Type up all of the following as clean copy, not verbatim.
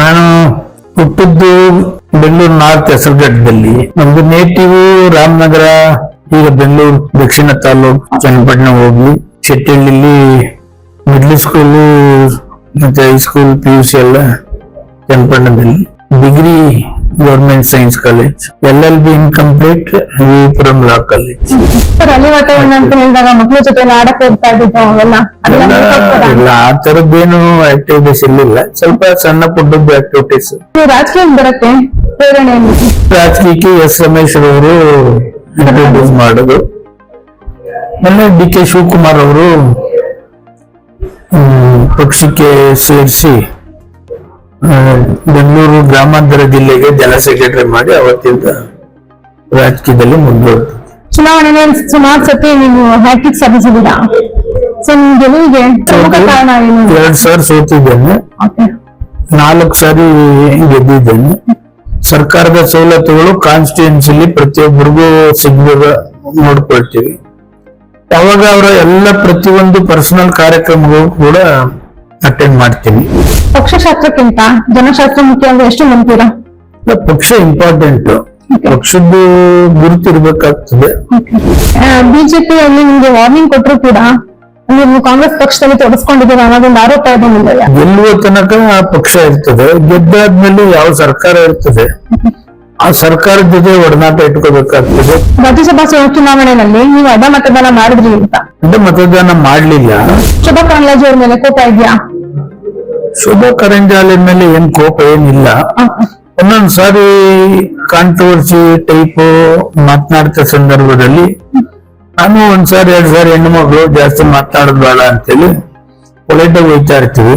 ನಾನು ಹುಟ್ಟಿದ್ದು ಬೆಂಗಳೂರು ನಾರ್ತ್ ಹೆಸರುಘಟ್ಟದಲ್ಲಿ. ನಮ್ದು ನೇಟಿವ್ ರಾಮನಗರ, ಈಗ ಬೆಂಗಳೂರು ದಕ್ಷಿಣ ತಾಲೂಕು ಚನ್ನಪಟ್ಟಣ ಹೋಗ್ಲಿ. ಶೆಟ್ಟಿಹಳ್ಳಿಲಿ ಮಿಡ್ಲ್ ಸ್ಕೂಲು ಮತ್ತೆ ಹೈಸ್ಕೂಲ್ PUC ಎಲ್ಲ ಚನ್ನಪಟ್ಟಣದಲ್ಲಿ. Degree government science college, LLB incomplete Vipuram law college. Sir, ಅಲ್ಲಿ ವಾತಾವರಣ ಅಂತ ಹೇಳಿದಾಗ ಮಕ್ಳ ಜೊತೆ ಎಲ್ಲ ಆಡಕ್ ಹೋಗ್ತಾ ಇದ್ದಿದ್ದು ಅವೆಲ್ಲ ಇಲ್ಲ, ಆ ತರದ್ದೇನು ಆಕ್ಟಿವಿಟೀಸ್ ಇರ್ಲಿಲ್ಲ. ಸ್ವಲ್ಪ ಸಣ್ಣ ಪುಟ್ಟದ್ದು ಆಕ್ಟಿವಿಟೀಸ್. ರಾಜಕೀಯ ಬರಕ್ಕೆ ಪ್ರೇರಣೆ ಏನು? ರಾಜಕೀಯಕ್ಕೆ S ರಮೇಶ್ ಅವರು ಇಂಟ್ರೊಡ್ಯೂಸ್ ಮಾಡೋದು. ಮೊನ್ನೆ DK ಶಿವಕುಮಾರ್ ಅವರು ಪಕ್ಷಕ್ಕೆ ಸೇರಿಸಿ ಬೆಂಗಳೂರು ಗ್ರಾಮಾಂತರ ಜಿಲ್ಲೆಗೆ ಜನರಲ್ ಸೆಕ್ರೆಟರಿ ಮಾಡಿ ಅವತ್ತಿಂದ ರಾಜಕೀಯದಲ್ಲಿ ಮುಂದುವರೆದು. ಚುನಾವಣೆಯಲ್ಲಿ ಸುಮಾರು ಸತಿ ನೀವು ಹ್ಯಾಟ್ರಿಕ್ ಸಾಧಿಸಿದ್ದೀರಾ. ಸೊ ನಿಮ್ ಗೆಲುವಿಗೆ ಪ್ರಮುಖ ಕಾರಣ ಏನು? 2 ಸಾರಿ ಸೋತಿದ್ದೇನೆ, 4 ಸಾರಿ ಗೆದ್ದಿದ್ದೇನೆ. ಸರ್ಕಾರದ ಸವಲತ್ತುಗಳು ಕಾನ್ಸ್ಟಿಟ್ಯೂನ್ಸಿಲಿ ಪ್ರತಿಯೊಬ್ಬರಿಗೂ ಸಿಗ್ದಾಗ ನೋಡ್ಕೊಳ್ತೀವಿ. ಯಾವಾಗ ಅವರ ಎಲ್ಲ ಪ್ರತಿಯೊಂದು ಪರ್ಸನಲ್ ಕಾರ್ಯಕ್ರಮಗಳು ಕೂಡ ಅಟೆಂಡ್ ಮಾಡ್ತೀನಿ. ಪಕ್ಷಶಾಸ್ತ್ರಕ್ಕಿಂತ ಜನಶಾಸ್ತ್ರ ಮುಖ್ಯ ಅಂದ್ರೆ ಎಷ್ಟು ನಂಬ್ತೀರಾ? ಪಕ್ಷ ಇಂಪಾರ್ಟೆಂಟ್, ಪಕ್ಷದ್ದು ಗುರುತಿರ್ಬೇಕಾಗ್ತದೆ. ಬಿಜೆಪಿಯಲ್ಲಿ ನಿಮ್ಗೆ ವಾರ್ನಿಂಗ್ ಕೊಟ್ಟರು ಕೂಡ ನೀವು ಕಾಂಗ್ರೆಸ್ ಪಕ್ಷದಲ್ಲಿ ತೊಡಸ್ಕೊಂಡಿದ್ದೀರಾ ಅನ್ನೋದೊಂದು ಆರೋಪ ಇದೆ. ಗೆಲ್ಲುವ ತನಕ ಆ ಪಕ್ಷ ಇರ್ತದೆ, ಗೆದ್ದಾದ್ಮೇಲೆ ಯಾವ ಸರ್ಕಾರ ಇರ್ತದೆ, ಆ ಸರ್ಕಾರದ ಜೊತೆ ಒಡನಾಟ ಇಟ್ಕೋಬೇಕಾಗ್ತದೆ. ರಾಜ್ಯಸಭಾ ಚುನಾವಣೆಯಲ್ಲಿ ನೀವು ಅಡ್ಡ ಮತದಾನ ಮಾಡಿದ್ರಿ ಅಂತ. ಅಡ್ಡ ಮತದಾನ ಮಾಡ್ಲಿಲ್ಲ. ಶೋಭಾ ಕರಂದ್ಲಾಜೆ ಅವ್ರ ಮೇಲೆ ಕೋಪ ಇದೆಯಾ? ಶೋಭಾ ಕರಂದ್ಲಾಜೆ ಮೇಲೆ ಏನ್ ಕೋಪ ಏನಿಲ್ಲ. ಒಂದೊಂದ್ ಸಾರಿ ಕಾಂಟ್ರವರ್ಸಿ ಟೈಪ್ ಮಾತನಾಡ್ತ ಸಂದರ್ಭದಲ್ಲಿ ನಾನು 1 ಸಾರಿ 2 ಸಾರಿ ಹೆಣ್ಣು ಮಕ್ಕಳು ಜಾಸ್ತಿ ಮಾತನಾಡೋದು ಬೇಡ ಅಂತೇಳಿ ಪೊಲೈಟ್ ಆಗಿ ಹೋಗ್ತಾ ಇರ್ತೀವಿ.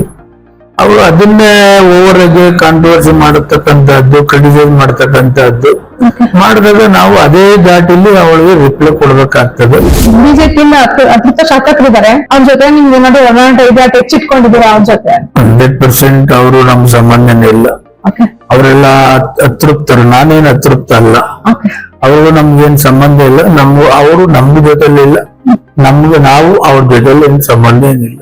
ಅವರು ಅದನ್ನೇ ಓವರ್ ಆಗಿ ಕಾಂಟ್ರವರ್ಸಿ ಮಾಡತಕ್ಕಂಥದ್ದು, ಕ್ರಿಟಿಸೈಸ್ ಮಾಡತಕ್ಕಂಥದ್ದು ಮಾಡಿದಾಗ ನಾವು ಅದೇ ದಾಟಿಲಿ ಅವಳಿಗೆ ರಿಪ್ಲೈ ಕೊಡ್ಬೇಕಾಗ್ತದೆ. ಬಿಜೆಪಿಯಿಂದ ಅತೃಪ್ತ ಶಾಸಕರಿದ್ದಾರೆ, ಅವ್ರ ಜೊತೆ ನಿಮ್ಗೆ ಏನಾದ್ರು ಒಡನಾಟ ಇದೆ, ಟೆಚ್ಚಿಟ್ಕೊಂಡಿದ್ದೀರಾ ಅವ್ರ ಜೊತೆ? 100% ಅವರು ನಮ್ ಸಂಬಂಧನೇ ಇಲ್ಲ. ಅವರೆಲ್ಲ ಅತೃಪ್ತರು, ನಾನೇನು ಅತೃಪ್ತ ಅಲ್ಲ. ಅವ್ರಿಗೂ ನಮ್ಗೇನ್ ಸಂಬಂಧ ಇಲ್ಲ. ಅವರು ನಮ್ಮ ಜೊತೆಲಿ ಇಲ್ಲ, ನಾವು ಅವ್ರ ಜೊತೆಲಿ ಏನ್ ಸಂಬಂಧ ಏನಿಲ್ಲ.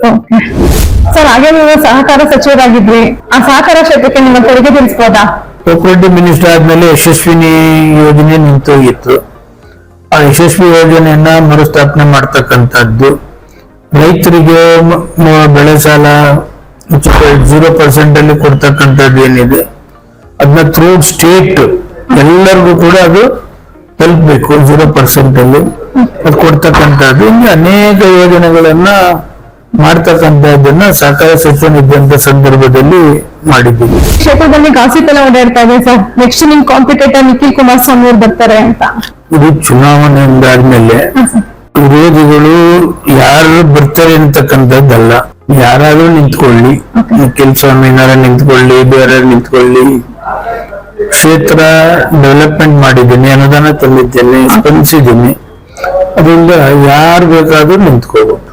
ಸರ್, ಹಾಗೆ ನೀವು ಸಹಕಾರ ಸಚಿವರಾಗಿದ್ರಿ, ಆ ಸಹಕಾರ ಕ್ಷೇತ್ರಕ್ಕೆ ನಿಮ್ಮ ಕೊಡುಗೆ ತಿಳಿಸಬಹುದಾ? ಕೋಆಪರೇಟಿವ್ ಮಿನಿಸ್ಟರ್ ಆದ್ಮೇಲೆ ಯಶಸ್ವಿನಿ ಯೋಜನೆ ನಿಂತೋಗಿತ್ತು. ಆ ಯಶಸ್ವಿ ಯೋಜನೆಯನ್ನ ಮರುಸ್ಥಾಪನೆ ಮಾಡ್ತಕ್ಕಂಥದ್ದು, ರೈತರಿಗೆ ಬೆಳೆ ಸಾಲ 0% ಅಲ್ಲಿ ಕೊಡ್ತಕ್ಕಂಥದ್ದು ಏನಿದೆ ಅದನ್ನ ಥ್ರೂ ಸ್ಟೇಟ್ ಎಲ್ಲರಿಗೂ ಕೂಡ ಅದು ತಲುಪಬೇಕು. 0% ಅಲ್ಲಿ ಅದು ಕೊಡ್ತಕ್ಕಂಥದ್ದು. ಇನ್ನು ಅನೇಕ ಯೋಜನೆಗಳನ್ನ ಮಾಡ್ತಕ್ಕಂಥದ್ದನ್ನ ಸಹಕಾರ ಸಚಿವನಿದ್ದಂತ ಸಂದರ್ಭದಲ್ಲಿ ಮಾಡಿದ್ದೀವಿ. ಕ್ಷೇತ್ರದಲ್ಲಿ ಗಾಸಿಪ್ ಎಲ್ಲ ಓಡಾಡ್ತಾ ಇದೆ ಸರ್, ನೆಕ್ಸ್ಟ್ ನಿಮ್ ಕಾಂಪಿಟೇಟರ್ ನಿಖಿಲ್ ಕುಮಾರಸ್ವಾಮಿ ಅವ್ರು ಬರ್ತಾರೆ ಅಂತ. ಇದು ಚುನಾವಣೆ ಆದ್ಮೇಲೆ ವಿರೋಧಿಗಳು ಯಾರು ಬರ್ತಾರೆ ಅಂತಕ್ಕಂಥದ್ದಲ್ಲ, ಯಾರಾದ್ರೂ ನಿಂತ್ಕೊಳ್ಳಿ, ನಿಖಿಲ್ ಸ್ವಾಮಿನಾರ ನಿಂತ್ಕೊಳ್ಳಿ, ಬೇರೆ ನಿಂತ್ಕೊಳ್ಳಿ. ಕ್ಷೇತ್ರ ಡೆವಲಪ್ಮೆಂಟ್ ಮಾಡಿದ್ದೀನಿ, ಅನುದಾನ ತಂದಿದ್ದೇನೆ, ಸ್ಪಂದಿಸಿದ್ದೀನಿ. ಅದರಿಂದ ಯಾರು ಬೇಕಾದ್ರೂ ನಿಂತ್ಕೋಬಹುದು.